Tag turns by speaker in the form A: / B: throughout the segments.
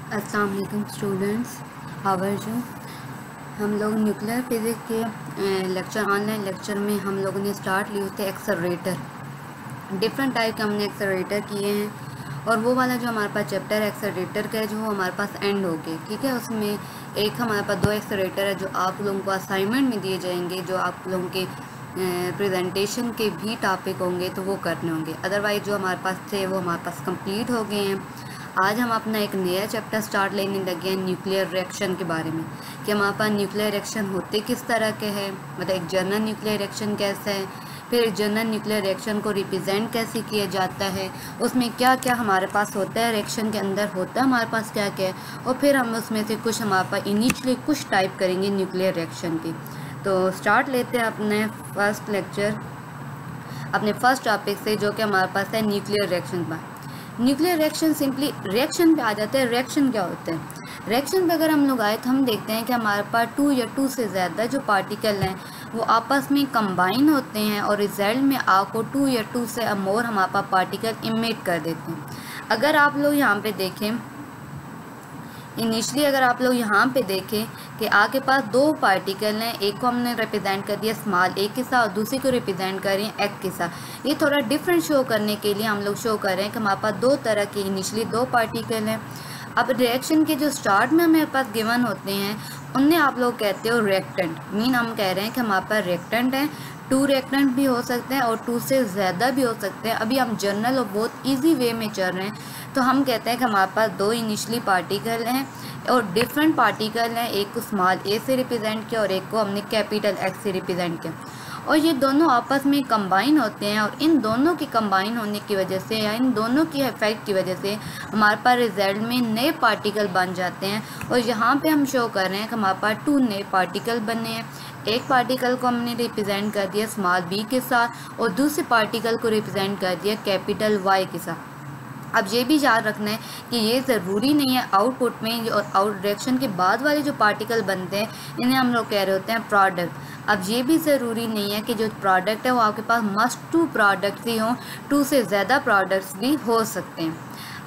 A: अस्सलाम वालेकुम students, how are you. हम लोग न्यूक्लियर फिज़िक्स के ऑनलाइन लेक्चर में हम लोगों ने स्टार्ट लिए थे एक्सेलरेटर। डिफरेंट टाइप के हमने एक्सेलरेटर किए हैं और वो वाला जो हमारे पास चैप्टर एक्सेलरेटर का है जो हमारे पास एंड हो गए, ठीक है। उसमें एक हमारे पास 2 एक्सेलरेटर है जो आप लोगों को असाइनमेंट में दिए जाएंगे, जो आप लोगों के प्रेजेंटेशन के भी टॉपिक होंगे तो वो करने होंगे। अदरवाइज जो हमारे पास थे वो हमारे पास कंप्लीट हो गए हैं। आज हम अपना एक नया चैप्टर स्टार्ट लेने लगे हैं न्यूक्लियर रिएक्शन के बारे में, कि हमारे पास न्यूक्लियर रिएक्शन होते किस तरह के हैं, मतलब एक जनरल न्यूक्लियर रिएक्शन कैसा है, फिर एक जनरल न्यूक्लियर रिएक्शन को रिप्रेजेंट कैसे किया जाता है, उसमें क्या क्या हमारे पास होता है, रिएक्शन के अंदर होता है हमारे पास क्या क्या है, और फिर हम उसमें से कुछ हमारे पास इनिशियली कुछ टाइप करेंगे न्यूक्लियर रिएक्शन की। तो स्टार्ट लेते हैं अपने फर्स्ट लेक्चर अपने फर्स्ट टॉपिक से, जो कि हमारे पास है न्यूक्लियर रिएक्शन पर। न्यूक्लियर रिएक्शन सिंपली रिएक्शन पे आ जाते हैं। रिएक्शन क्या होते हैं? रिएक्शन पे अगर हम लोग आए तो हम देखते हैं कि हमारे पास 2 या 2 से ज़्यादा जो पार्टिकल हैं वो आपस में कंबाइन होते हैं और रिजल्ट में आपको 2 या 2 से मोर हमारे पास पार्टिकल इमिट कर देते हैं। अगर आप लोग यहाँ पे देखें, इनिशियली अगर आप लोग यहाँ पे देखें कि आपके पास 2 पार्टिकल हैं, एक को हमने रिप्रेजेंट कर दिया स्मॉल ए के साथ और दूसरे को रिप्रेजेंट कर रहे हैं एक्स के साथ। ये थोड़ा डिफरेंट शो करने के लिए हम लोग शो कर रहे हैं कि हमारे पास 2 तरह के इनिशियली 2 पार्टिकल हैं। अब रिएक्शन के जो स्टार्ट में हमारे पास गिवन होते हैं उन्हें आप लोग कहते हो रिएक्टेंट। मीन हम कह रहे हैं कि हमारे पास रिएक्टेंट हैं, 2 रिएक्टेंट भी हो सकते हैं और 2 से ज़्यादा भी हो सकते हैं। अभी हम जनरल और बहुत ईजी वे में चल रहे हैं, तो हम कहते हैं कि हमारे पास 2 इनिशियली पार्टिकल हैं और डिफरेंट पार्टिकल हैं। एक को स्मॉल ए से रिप्रेजेंट किया और एक को हमने कैपिटल एक्स से रिप्रेजेंट किया, और ये दोनों आपस में कंबाइन होते हैं और इन दोनों के कंबाइन होने की वजह से या इन दोनों की इफेक्ट की वजह से हमारे पास रिजल्ट में नए पार्टिकल बन जाते हैं। और यहाँ पे हम शो कर रहे हैं कि हमारे पास 2 नए पार्टिकल बने हैं। एक पार्टिकल को हमने रिप्रेजेंट कर दिया स्मॉल बी के साथ और दूसरे पार्टिकल को रिप्रेजेंट कर दिया कैपिटल वाई के साथ। अब ये भी याद रखना है कि ये ज़रूरी नहीं है आउटपुट में और आउट रिएक्शन के बाद वाले जो पार्टिकल बनते हैं इन्हें हम लोग कह रहे होते हैं प्रोडक्ट। अब ये भी ज़रूरी नहीं है कि जो प्रोडक्ट है वो आपके पास मस्ट 2 प्रोडक्ट्स ही हों, 2 से ज़्यादा प्रोडक्ट्स भी हो सकते हैं।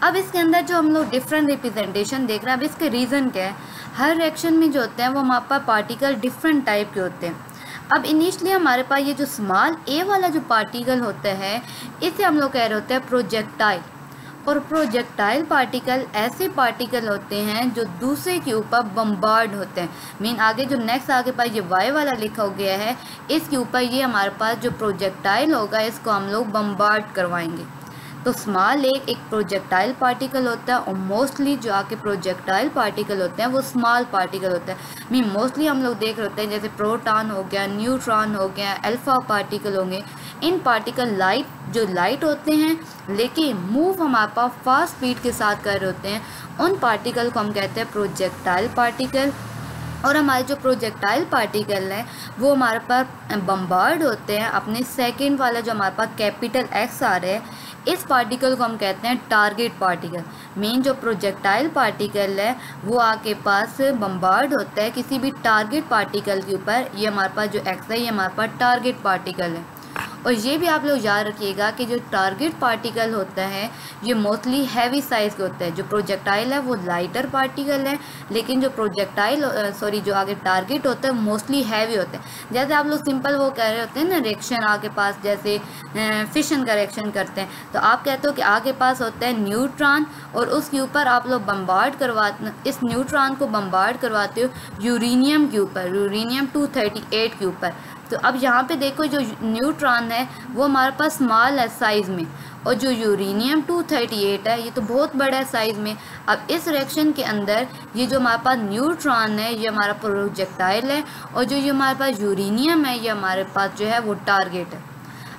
A: अब इसके अंदर जो हम लोग डिफरेंट रिप्रेजेंटेशन देख रहे हैं, अब इसके रीज़न क्या है? हर रिएक्शन में जो होते हैं वो हमारे पास पार्टिकल डिफरेंट टाइप के होते हैं। अब इनिशियली हमारे पास ये जो स्मॉल ए वाला जो पार्टिकल होता है इसे हम लोग कह रहे होते हैं प्रोजेक्टाइल। और प्रोजेक्टाइल पार्टिकल ऐसे पार्टिकल होते हैं जो दूसरे के ऊपर बम्बार्ड होते हैं। मीन आगे जो नेक्स्ट आगे पास ये वाई वाला लिखा हो गया है, इसके ऊपर ये हमारे पास जो प्रोजेक्टाइल होगा इसको हम लोग बम्बार्ड करवाएंगे। तो स्मॉल एक प्रोजेक्टाइल पार्टिकल होता है और मोस्टली जो आके प्रोजेक्टाइल पार्टिकल होते हैं वो स्मॉल पार्टिकल होते हैं। मीन मोस्टली हम लोग देख रहे होते हैं जैसे प्रोटॉन हो गया, न्यूट्रॉन हो गया, अल्फा पार्टिकल होंगे। इन पार्टिकल लाइट होते हैं लेकिन मूव हमारे पास फास्ट स्पीड के साथ कर रहे होते हैं, उन पार्टिकल को हम कहते हैं प्रोजेक्टाइल पार्टिकल। और हमारे जो प्रोजेक्टाइल पार्टिकल हैं वो हमारे पास बम्बार्ड होते हैं अपने सेकंड वाला जो हमारे पास कैपिटल एक्स आ रहा है, इस पार्टिकल को हम कहते हैं टारगेट पार्टिकल। मेन जो प्रोजेक्टाइल पार्टिकल है वो आपके पास बम्बार्ड होता है किसी भी टारगेट पार्टिकल के ऊपर। ये हमारे पास जो एक्स है ये हमारे पास टारगेट पार्टिकल है। और ये भी आप लोग याद रखिएगा कि जो टारगेट पार्टिकल होता है ये मोस्टली हैवी साइज़ के होता है। जो प्रोजेक्टाइल है वो लाइटर पार्टिकल है, लेकिन जो जो आगे टारगेट होता है मोस्टली हैवी होता है। जैसे आप लोग सिंपल वो कह रहे होते हैं ना, रिएक्शन आपके पास जैसे फिशन का रिएक्शन करते हैं तो आप कहते हो कि आपके पास होता है न्यूट्रॉन और उसके ऊपर आप लोग बम्बार्ड करवाते, इस न्यूट्रॉन को बम्बार्ड करवाते हो यूरेनियम के ऊपर, यूरेनियम 238 के ऊपर। तो अब यहाँ पे देखो जो न्यूट्रॉन है वो हमारे पास स्मॉल है साइज़ में और जो यूरेनियम 238 है ये तो बहुत बड़ा है साइज़ में। अब इस रिएक्शन के अंदर ये जो हमारे पास न्यूट्रॉन है ये हमारा प्रोजेक्टाइल है और जो ये हमारे पास यूरेनियम है ये हमारे पास जो है वो टारगेट है।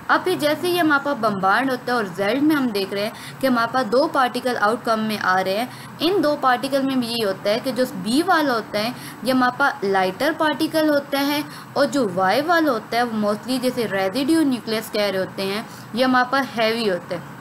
A: अब फिर जैसे ही हमारे पास बम्बार्ड होता है और रिजल्ट में हम देख रहे हैं कि हमारे पास 2 पार्टिकल आउटकम में आ रहे हैं। इन 2 पार्टिकल में भी ये होता है कि जो बी वाला होता है ये हमारे पास लाइटर पार्टिकल होता है और जो वाई वाला होता है वो मोस्टली जैसे रेजिड्यू न्यूक्लियस कह रहे होते हैं ये हमारे पास हैवी होता है।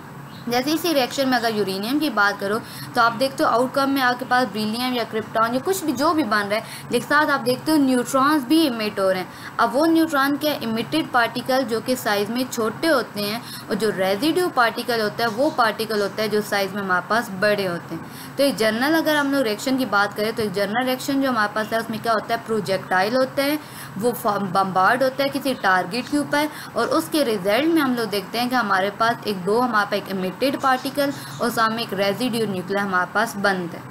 A: जैसे इसी रिएक्शन में अगर यूरेनियम की बात करो तो आप देखते हो आउटकम में आपके पास ब्रिलियम या क्रिप्टॉन या कुछ भी जो भी बन रहा है, लेकिन साथ आप देखते हो न्यूट्रॉन्स भी इमिट हो रहे हैं। अब वो न्यूट्रॉन क्या इमिटेड पार्टिकल जो कि साइज़ में छोटे होते हैं, और जो रेजिड्यू पार्टिकल होता है वो पार्टिकल होता है जो साइज़ में हमारे पास बड़े होते हैं। तो एक जनरल अगर हम लोग रिएक्शन की बात करें तो एक जनरल रिएक्शन जो हमारे पास है उसमें क्या होता है, प्रोजेक्टाइल होते हैं, वो बम्बार्ड होता है किसी टारगेट के ऊपर, और उसके रिजल्ट में हम लोग देखते हैं कि हमारे पास हमारे पास एक इमिटेड पार्टिकल और सामने एक रेजिड्यू न्यूक्लियर हमारे पास बनता है।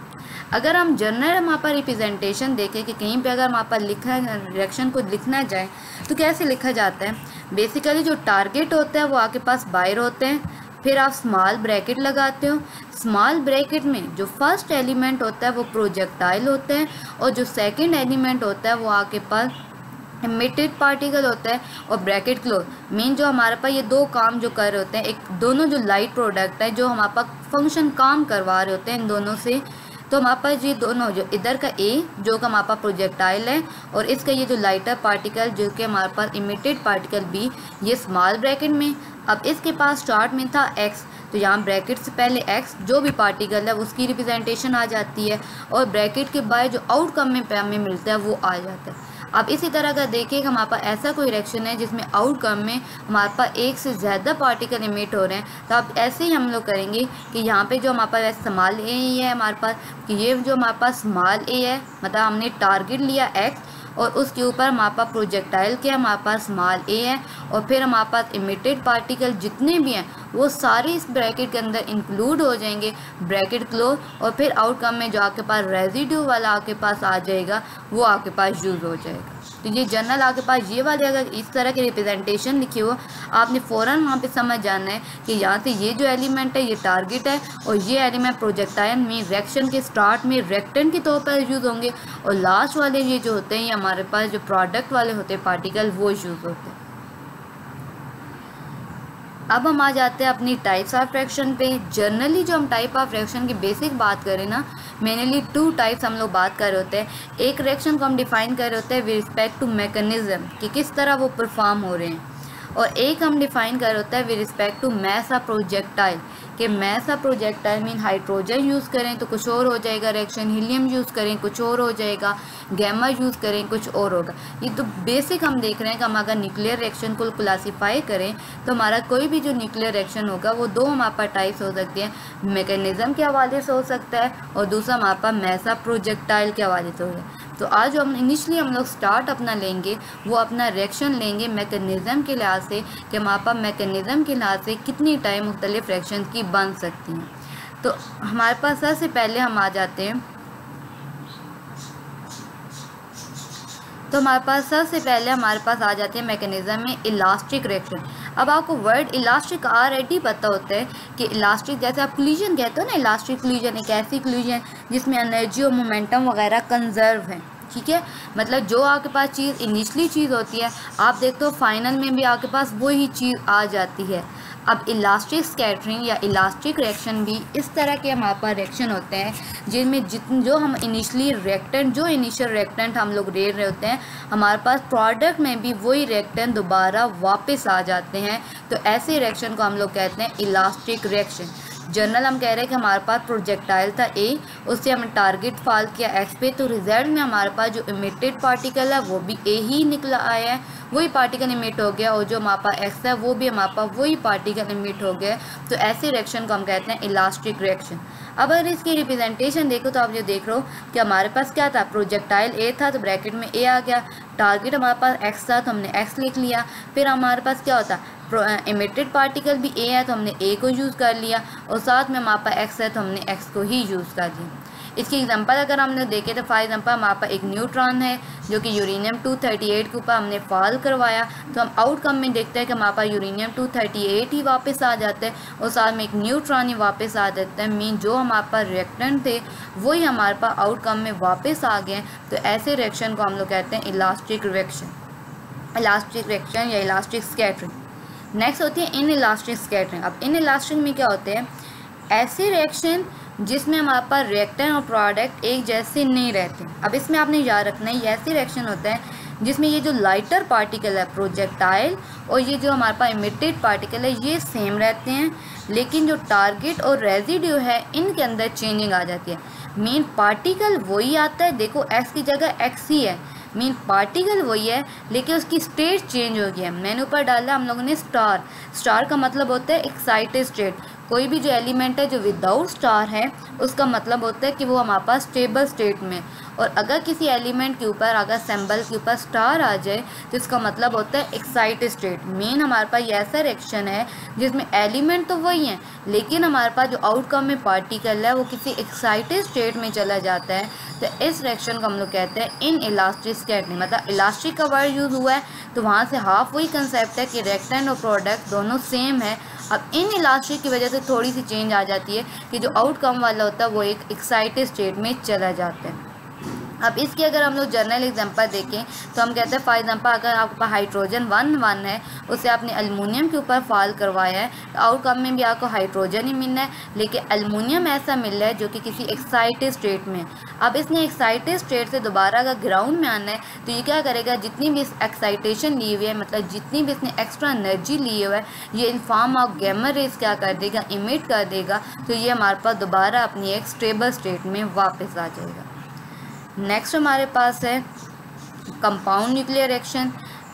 A: अगर हम जनरल हमारे पास रिप्रेजेंटेशन देखें कि कहीं पे अगर हमारे पास लिखा रिएक्शन को लिखना जाए तो कैसे लिखा जाता है, बेसिकली जो टारगेट होता है वो आपके पास बाहर होते हैं, फिर आप स्मॉल ब्रैकेट लगाते हो, स्मॉल ब्रैकेट में जो फर्स्ट एलिमेंट होता है वो प्रोजेक्टाइल होते हैं, और जो सेकंड एलिमेंट होता है वो आपके पास इमिटेड पार्टिकल होता है, और ब्रैकेट क्लोज। मेन जो हमारे पास ये दो काम जो कर रहे होते हैं, एक दोनों जो लाइट प्रोडक्ट है जो हमारे पास फंक्शन काम करवा रहे होते हैं इन दोनों से, तो हमारे पास ये दोनों जो इधर का ए जो कि हमारे पास प्रोजेक्टाइल है, और इसका ये जो लाइटर पार्टिकल जो कि हमारे पास इमिटेड पार्टिकल बी, ये स्मॉल ब्रैकेट में। अब इसके पास स्टार्ट में था एक्स, तो यहाँ ब्रैकेट से पहले एक्स जो भी पार्टिकल है उसकी रिप्रेजेंटेशन आ जाती है, और ब्रैकेट के बाद जो आउटकम में हमें मिलता है वो आ जाता है। अब इसी तरह अगर देखें कि हमारे पास ऐसा कोई रिएक्शन है जिसमें आउटकम में हमारे पास एक से ज़्यादा पार्टिकल इमिट हो रहे हैं, तो अब ऐसे ही हम लोग करेंगे कि यहाँ पे जो हमारे पास स्मॉल ए ही है हमारे पास, कि ये जो हमारे पास स्मॉल ए है, मतलब हमने टारगेट लिया एक्स और उसके ऊपर हमारे पास प्रोजेक्टाइल के हमारे पास स्मॉल ए है, और फिर हमारे पास इमिटेड पार्टिकल जितने भी हैं वो सारे इस ब्रैकेट के अंदर इंक्लूड हो जाएंगे, ब्रैकेट क्लोज, और फिर आउटकम में जो आपके पास रेजिड्यू वाला आपके पास आ जाएगा वो आपके पास यूज़ हो जाएगा। तो ये जनरल आपके पास ये वाले अगर इस तरह के रिप्रेजेंटेशन लिखी हो, आपने फ़ौरन वहाँ पे समझ जाना है कि यहाँ से ये जो एलिमेंट है ये टारगेट है, और ये एलिमेंट प्रोजेक्टाइल में रिएक्शन के स्टार्ट में रिएक्टेंट के तौर पर यूज़ होंगे, और लास्ट वाले ये जो होते हैं ये हमारे पास जो प्रोडक्ट वाले होते हैं पार्टिकल वो यूज़ होते हैं। अब हम आ जाते हैं अपनी टाइप्स ऑफ रिएक्शन पे। जनरली जो हम टाइप ऑफ रिएक्शन की बेसिक बात करें ना, मेनली टू टाइप्स हम लोग बात कर रहे होते हैं। एक रिएक्शन को हम डिफाइन कर रहे होते हैं विद रिस्पेक्ट टू मैकेनिज्म कि किस तरह वो परफॉर्म हो रहे हैं, और एक हम डिफाइन कर रहे होता है with respect to mass of projectile कि mass of projectile mean hydrogen use करें तो कुछ और हो जाएगा रिएक्शन, हीलियम यूज़ करें कुछ और हो जाएगा, गैमा यूज़ करें कुछ और होगा। ये तो बेसिक हम देख रहे हैं कि हम अगर न्यूक्लियर रिएक्शन को क्लासीफाई करें तो हमारा कोई भी जो न्यूक्लियर रिएक्शन होगा वो दो हमारे पास टाइप्स हो सकती हैं, मैकेनिज्म के हवाले से हो सकता है, और दूसरा हमारे पास मैस ऑफ प्रोजेक्टाइल के हवाले से होगा। तो आज जो हम इनिशली हम लोग स्टार्ट अपना लेंगे वो अपना रिएक्शन लेंगे मैकेनिज़्म के लिहाज से कि हमारे पास मैकेनिज़्म के लिहाज से कितनी टाइम मुख्तलिफ रिएक्शन की बन सकती हैं। तो हमारे पास सबसे पहले हम आ जाते हैं, आ जाते हैं मैकेनिज़्म में इलास्टिक रिएक्शन। अब आपको वर्ड इलास्टिक ऑलरेडी पता होता है कि इलास्टिक जैसे आप कोलिजन कहते हो ना, इलास्टिक कोलिजन एक ऐसी कोलिजन जिसमें एनर्जी और मोमेंटम वगैरह कंजर्व है, ठीक है। मतलब जो आपके पास चीज़ इनिशली चीज़ होती है आप देखते हो फाइनल में भी आपके पास वही चीज़ आ जाती है। अब इलास्टिक स्कैटरिंग या इलास्टिक रिएक्शन भी इस तरह के हमारे पास रिएक्शन होते हैं जिनमें जो हम इनिशियल रिएक्टेंट हम लोग ले रहे होते हैं, हमारे पास प्रोडक्ट में भी वही रिएक्टेंट दोबारा वापस आ जाते हैं। तो ऐसे रिएक्शन को हम लोग कहते हैं इलास्टिक रिएक्शन। जनरल हम कह रहे हैं कि हमारे पास प्रोजेक्टाइल था ए, उससे हमने टारगेट फॉल किया एक्स पे, तो रिजल्ट में हमारे पास जो इमिटेड पार्टिकल है वो भी ए ही निकला आया है, वही पार्टिकल इमिट हो गया, और जो हमारे पास एक्स है वो भी हमारे पास वही पार्टिकल इमिट हो गया। तो ऐसे रिएक्शन को हम कहते हैं इलास्टिक रिएक्शन। अब अगर इसकी रिप्रेजेंटेशन देखो तो आप जो देख रहे हो कि हमारे पास क्या था, प्रोजेक्टाइल ए था तो ब्रैकेट में ए आ गया, टारगेट हमारे पास एक्स था तो हमने एक्स लिख लिया, फिर हमारे पास क्या होता इमिटेड पार्टिकल भी ए है तो हमने ए को यूज़ कर लिया, और साथ में हमारे पास एक्स है तो हमने एक्स को ही यूज़ कर दिया। इसकी एग्जांपल अगर हमने देखे तो फॉर एग्जांपल हमारे पास एक न्यूट्रॉन है जो कि यूरेनियम 238 के ऊपर हमने फॉल करवाया, तो हम आउटकम में देखते हैं कि हमारे पास यूरेनियम 238 ही वापस आ जाता है, और साथ में एक न्यूट्रॉन ही वापस आ जाता है। मीन जो हमारे पास रिएक्टेंट थे वही हमारे पास आउटकम में वापस आ गए। तो ऐसे रिएक्शन को हम लोग कहते हैं इलास्टिक रिएक्शन या इलास्टिक स्कैटरिंग। नेक्स्ट होती है इन इलास्टिक स्कैटरिंग। अब इन इलास्टिक में क्या होते हैं, ऐसे रिएक्शन जिसमें हमारे पास रिएक्टेंट और प्रोडक्ट एक जैसे नहीं रहते। अब इसमें आपने याद रखना है ये ऐसे रिएक्शन होता है जिसमें ये जो लाइटर पार्टिकल है प्रोजेक्टाइल और ये जो हमारे पास इमिटेड पार्टिकल है ये सेम रहते हैं, लेकिन जो टारगेट और रेजिड्यू है इनके अंदर चेंजिंग आ जाती है। मेन पार्टिकल वही आता है, देखो एक्स की जगह एक्स ही है, मेन पार्टिकल वही है लेकिन उसकी स्टेट चेंज हो गई है। मैंने ऊपर डाला हम लोगों ने स्टार, स्टार का मतलब होता है एक्साइटेड स्टेट। कोई भी जो एलिमेंट है जो विदाउट स्टार है उसका मतलब होता है कि वो हमारे पास स्टेबल स्टेट में, और अगर किसी एलिमेंट के ऊपर अगर सिंबल के ऊपर स्टार आ जाए तो इसका मतलब होता है एक्साइटेड स्टेट। मेन हमारे पास ये ऐसा रिएक्शन है जिसमें एलिमेंट तो वही हैं लेकिन हमारे पास जो आउटकम में पार्टिकल है वो किसी एक्साइटेड स्टेट में चला जाता है। तो इस रिएक्शन को हम लोग कहते हैं इन इलास्टिक स्टेट में, मतलब इलास्टिक का वर्ड यूज़ हुआ है तो वहाँ से हाफ वही कंसेप्ट है कि रिएक्टेंट और प्रोडक्ट दोनों सेम है। अब इन इलास्टिक की वजह से थोड़ी सी चेंज आ जाती है कि जो आउटकम वाला होता है वो एक एक्साइटेड स्टेट में चला जाता है। अब इसके अगर हम लोग जनरल एग्जांपल देखें तो हम कहते हैं फॉर एग्जांपल अगर आपके पास हाइड्रोजन 1 है, उसे आपने अल्मीनियम के ऊपर फॉल करवाया है तो आउटकम में भी आपको हाइड्रोजन ही मिलना है, लेकिन अल्मीनियम ऐसा मिल रहा है जो कि किसी एक्साइटेड स्टेट में। अब इसने एक्साइटेड स्टेट से दोबारा अगर ग्राउंड में आना है तो ये क्या करेगा, जितनी भी एक्साइटेशन ली हुई है, मतलब जितनी भी इसने एक्स्ट्रा एनर्जी ली हुआ है, ये in form of gamma rays क्या कर देगा, इमिट कर देगा, तो ये हमारे पास दोबारा अपनी एक स्टेबल स्टेट में वापस आ जाएगा। नेक्स्ट हमारे पास है compound nuclear reaction.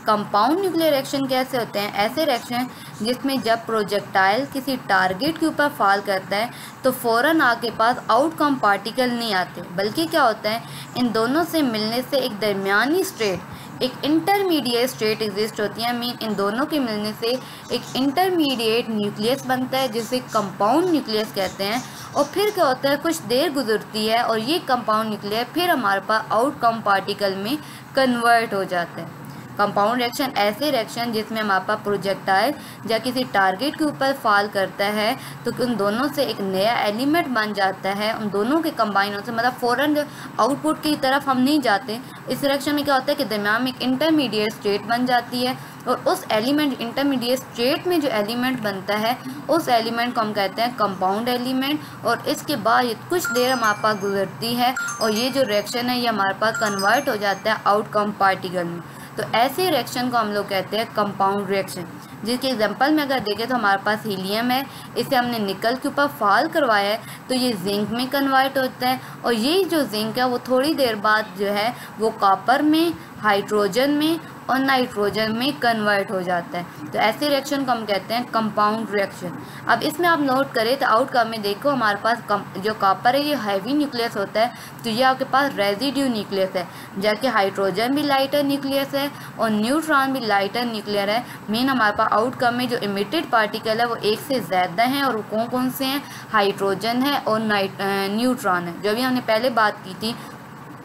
A: Compound nuclear reaction कैसे होते हैं, ऐसे रिएक्शन जिसमें जब प्रोजेक्टाइल किसी टारगेट के ऊपर फॉल करता है तो फ़ौरन आपके पास आउटकम पार्टिकल नहीं आते, बल्कि क्या होता है इन दोनों से मिलने से एक दरमियानी स्टेट, एक इंटरमीडिएट स्टेट एग्जिस्ट होती है। मीन इन दोनों के मिलने से एक इंटरमीडिएट न्यूक्लियस बनता है जिसे कंपाउंड न्यूक्लियस कहते हैं। और फिर क्या होता है, कुछ देर गुजरती है और ये कंपाउंड न्यूक्लियर फिर हमारे पास आउटकम पार्टिकल में कन्वर्ट हो जाता है। कंपाउंड रिएक्शन ऐसे रिएक्शन जिसमें हमारे पास प्रोजेक्टाइल या किसी टारगेट के ऊपर फॉल करता है तो उन दोनों से एक नया एलिमेंट बन जाता है, उन दोनों के कंबाइन होने से, मतलब फ़ौरन आउटपुट की तरफ हम नहीं जाते। इस रिएक्शन में क्या होता है कि दरमियान में एक इंटरमीडिएट स्टेट बन जाती है और उस एलिमेंट इंटरमीडिएट स्टेट में जो एलिमेंट बनता है उस एलिमेंट को हम कहते हैं कंपाउंड एलिमेंट। और इसके बाद ये कुछ देर हमारे पास गुजरती है और ये जो रिएक्शन है ये हमारे पास कन्वर्ट हो जाता है आउटकम पार्टिकल में। तो ऐसे रिएक्शन को हम लोग कहते हैं कंपाउंड रिएक्शन। जिसके एग्जांपल में अगर देखें तो हमारे पास हीलियम है, इसे हमने निकल के ऊपर फॉल करवाया है तो ये जिंक में कन्वर्ट होता है, और ये जो जिंक है वो थोड़ी देर बाद जो है वो कॉपर में, हाइड्रोजन में और नाइट्रोजन में कन्वर्ट हो जाता है। तो ऐसे रिएक्शन को हम कहते हैं कंपाउंड रिएक्शन। अब इसमें आप नोट करें तो आउटकम में देखो हमारे पास जो कॉपर है ये हैवी न्यूक्लियस होता है तो ये आपके पास रेजिड्यू न्यूक्लियस है, जबकि हाइड्रोजन भी लाइटर न्यूक्लियस है और न्यूट्रॉन भी लाइटर न्यूक्लियर है। मेन हमारे पास आउटकम में जो इमिटेड पार्टिकल है वो एक से ज़्यादा हैं, और कौन कौन से हैं, हाइड्रोजन है और न्यूट्रॉन है। जो भी हमने पहले बात की थी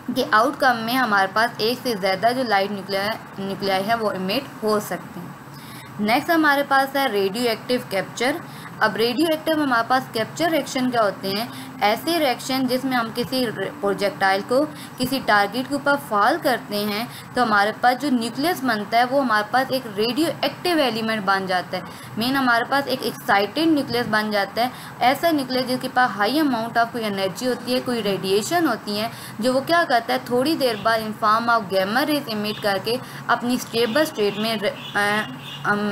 A: कि आउटकम में हमारे पास एक से ज़्यादा जो लाइट न्यूक्लियाई है वो इमिट हो सकते हैं। नेक्स्ट हमारे पास है रेडियो एक्टिव कैप्चर। अब रेडियो एक्टिव हमारे पास कैप्चर रिएक्शन क्या होते हैं, ऐसे रिएक्शन जिसमें हम किसी प्रोजेक्टाइल को किसी टारगेट के ऊपर फॉल करते हैं तो हमारे पास जो न्यूक्लियस बनता है वो हमारे पास एक रेडियो एक्टिव एलिमेंट बन जाता है। मेन हमारे पास एक एक्साइटेड न्यूक्लियस बन जाता है, ऐसा न्यूक्लियस जिसके पास हाई अमाउंट ऑफ कोई एनर्जी होती है, कोई रेडिएशन होती है, जो वो क्या करता है थोड़ी देर बाद in form of gamma rays emit करके अपनी स्टेबल स्टेट में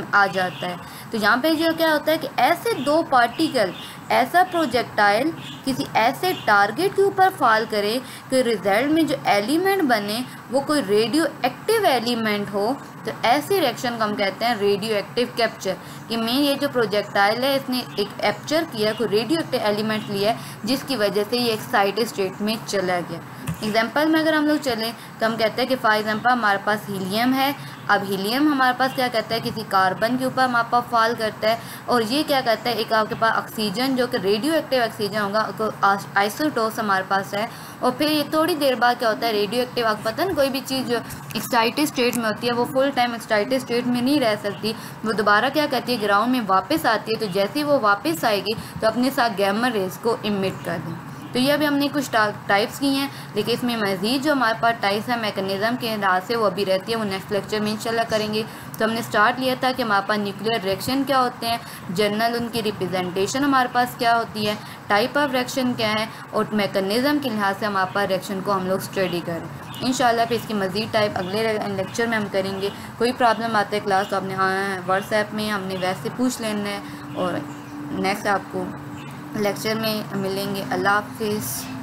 A: आ जाता है। तो यहाँ पे जो क्या होता है कि ऐसे दो पार्टिकल, ऐसा प्रोजेक्टाइल किसी ऐसे टारगेट के ऊपर फॉल करे कि रिजल्ट में जो एलिमेंट बने वो कोई रेडियो एक्टिव एलिमेंट हो, तो ऐसी रिएक्शन को हम कहते हैं रेडियो एक्टिव कैप्चर। कि मेन ये जो प्रोजेक्टाइल है इसने एक कैप्चर किया, कोई रेडियो एक्टिव एलिमेंट लिया जिसकी वजह से ये एक्साइटेड स्टेट में चला गया। एग्जाम्पल में अगर हम लोग चलें तो हम कहते हैं कि फॉर एग्जाम्पल हमारे पास हीलियम है। अब हीलियम हमारे पास क्या कहता है किसी कार्बन के ऊपर हमारे पास फॉल करता है, और ये क्या कहता है एक आपके पास ऑक्सीजन जो कि रेडियो एक्टिव ऑक्सीजन होगा, आइसोटोप्स हमारे पास है, और फिर ये थोड़ी देर बाद क्या होता है रेडियो एक्टिव। आपको पता है कोई भी चीज़ जो एक्साइटेड स्टेट में होती है वो फुल टाइम एक्साइटेड स्टेट में नहीं रह सकती, वो दोबारा क्या करती है ग्राउंड में वापस आती है। तो जैसे ही वो वापस आएगी तो अपने साथ गैमा रेज को इमिट कर दें। तो ये अभी हमने कुछ टाइप्स की हैं, लेकिन इसमें मज़ीद जो हमारे पास टाइप्स है मैकेनिज़्म के हिसाब से वो अभी रहती है, वो नेक्स्ट लेक्चर में इंशाल्लाह करेंगे। तो हमने स्टार्ट लिया था कि हमारे पास न्यूक्लियर रिएक्शन क्या होते हैं, जनरल उनकी रिप्रेजेंटेशन हमारे पास क्या होती है, टाइप ऑफ रिएक्शन क्या है, और मैकेनिज़्म के लिहाज से हमारे पास रिएक्शन को हम लोग स्टडी करें। इंशाल्लाह फिर इसकी मज़ीद टाइप अगले लेक्चर में हम करेंगे। कोई प्रॉब्लम आता है क्लास तो आपने व्हाट्सएप में हमने वैसे पूछ लेना है, और नेक्स्ट आपको लेक्चर में मिलेंगे। अल्लाह हाफिज़।